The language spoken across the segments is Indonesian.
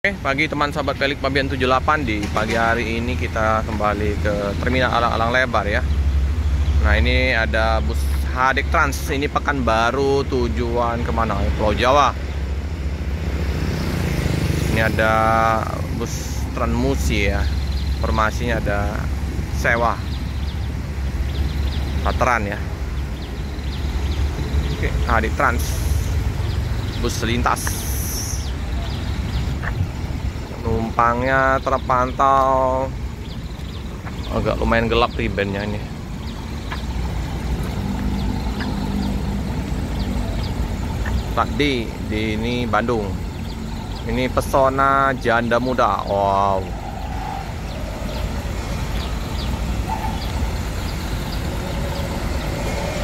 Oke, pagi teman sahabat Pelik Pabian 78. Di pagi hari ini kita kembali ke terminal Alang-Alang Lebar ya. Nah, ini ada bus Hadik Trans. Ini Pekanbaru tujuan kemana? Pulau Jawa. Ini ada bus Transmusi ya. Formasinya ada sewa Veteran ya. Oke, Hadik Trans, bus lintas. Penumpangnya terpantau agak lumayan gelap ribennya ini. Tadi di ini Bandung. Ini Pesona Janda Muda. Wow.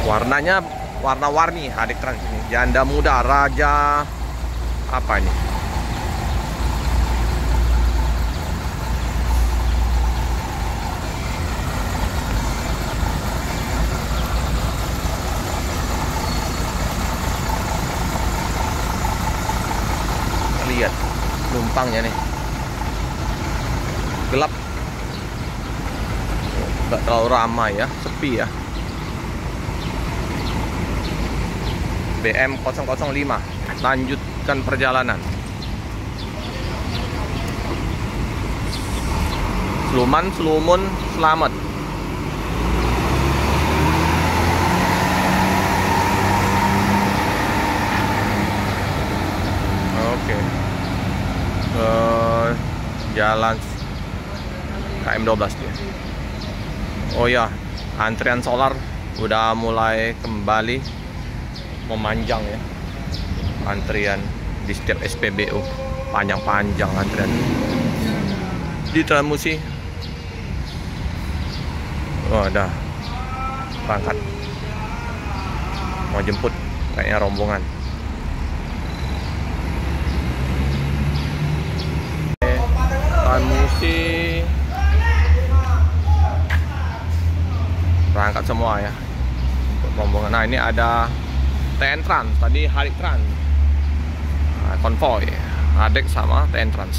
Warnanya warna-warni Hadik Trans ini. Janda Muda Raja apa ini? Lihat numpangnya nih, gelap, nggak terlalu ramai ya, sepi ya. BM 005 lanjutkan perjalanan. Slumun selamat. Oke. Jalan KM 12 dia. Oh ya, antrian solar udah mulai kembali memanjang ya. Antrian di setiap SPBU panjang-panjang antrian di Transmusi. Oh, ada berangkat mau jemput kayaknya rombongan. Transmusi berangkat semua ya untuk rombongan. Nah, ini ada TN Trans, tadi Hadik Trans. Nah, konvoy Hadik sama TN Trans.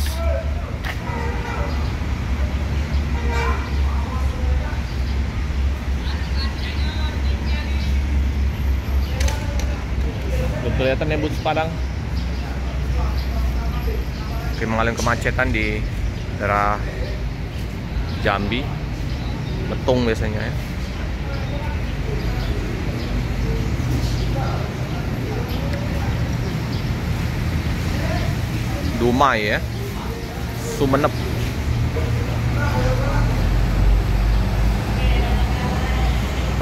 Kelihatan ya bus Padang. Oke, mengalami kemacetan di daerah Jambi, Betung biasanya ya. Dumai ya, Sumenep.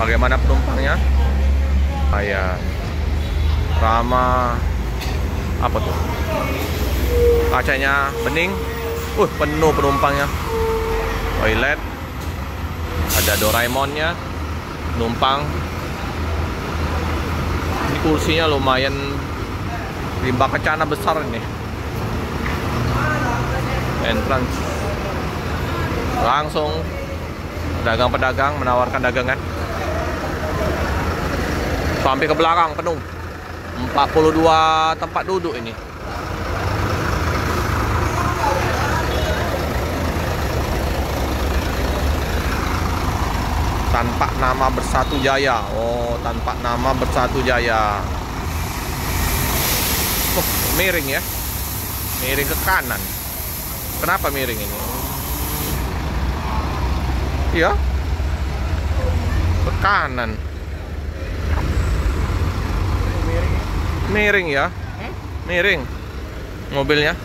Bagaimana penumpangnya? Kayak ramah. Apa tuh? Kacanya bening. Penuh penumpangnya. Toilet. Ada Doraemonnya. Penumpang. Ini kursinya lumayan rimba kacana besar ini. Entrance. Langsung pedagang-pedagang menawarkan dagangan. Sampai ke belakang penuh. 42 tempat duduk ini. Tanpa nama Bersatu Jaya. Oh, tanpa nama Bersatu Jaya. Miring ya. Miring ke kanan. Kenapa miring ini? Iya. Ke kanan. Miring ya. Miring mobilnya.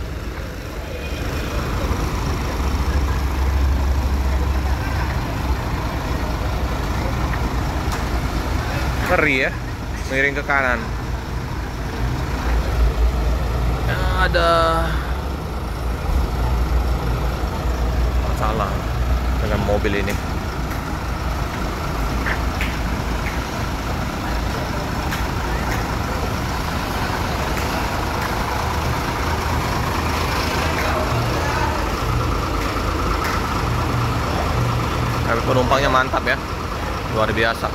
Ngeri ya. Miring ke kanan. Ada masalah dengan mobil ini. Tapi penumpangnya mantap ya, luar biasa.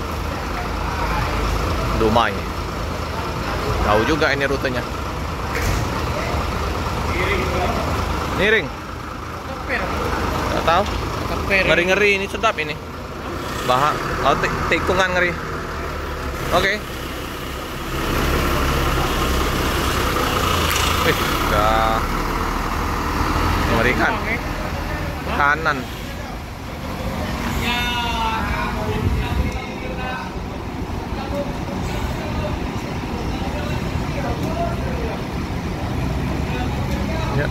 Dumai. Tahu juga ini rutenya. Miring. Keper. Nggak tahu. Keper. Ngeri-ngeri ini sedap ini. Bahak. Oh, tikungan ngeri. Oke. Udah mengerikan. Kanan. Ya.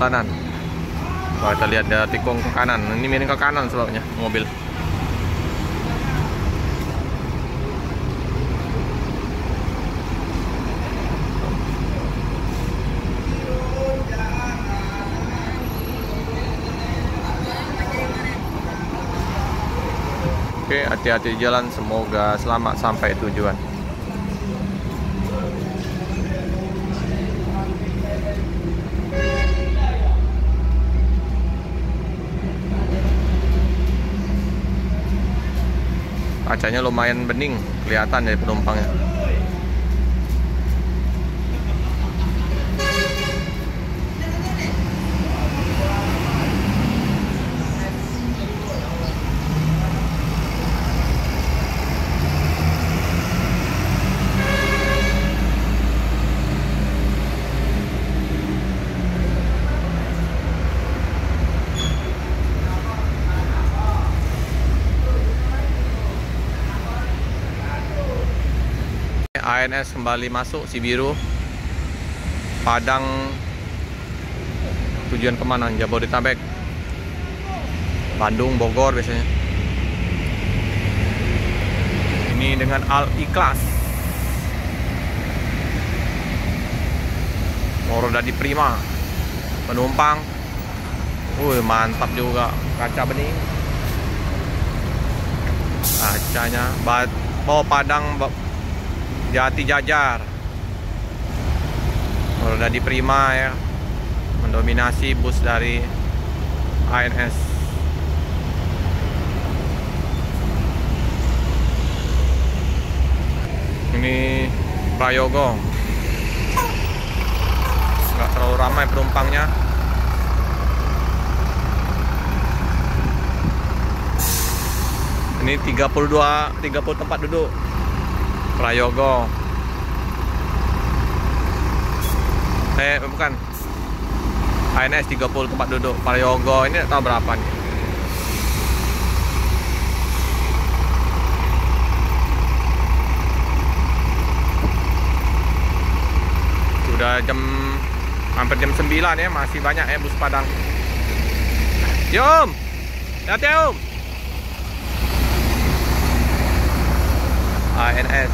Kanan. Wah, kita lihat ada tikung ke kanan. Ini miring ke kanan sebabnya mobil. Oke, hati-hati di jalan. Semoga selamat sampai tujuan. Kacanya lumayan bening, kelihatan dari penumpangnya. ANS kembali masuk Cibiru, Padang, tujuan kemana? Jabodetabek, Bandung, Bogor biasanya. Ini dengan Al-Ikhlas, Morodadi Prima, penumpang, mantap juga, kaca bening, kacanya, bawa Padang, Jati Jajar, Morodadi Prima ya, mendominasi bus dari ANS. Ini Prayogo, nggak terlalu ramai penumpangnya. Ini 30 tempat duduk. Prayogo. Bukan. ANS 30 tempat duduk. Prayogo ini tak tahu berapa nih. Sudah hampir jam 9 ya, masih banyak ya bus Padang. Yum. Hati Om. ANS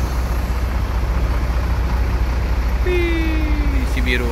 Cibiru.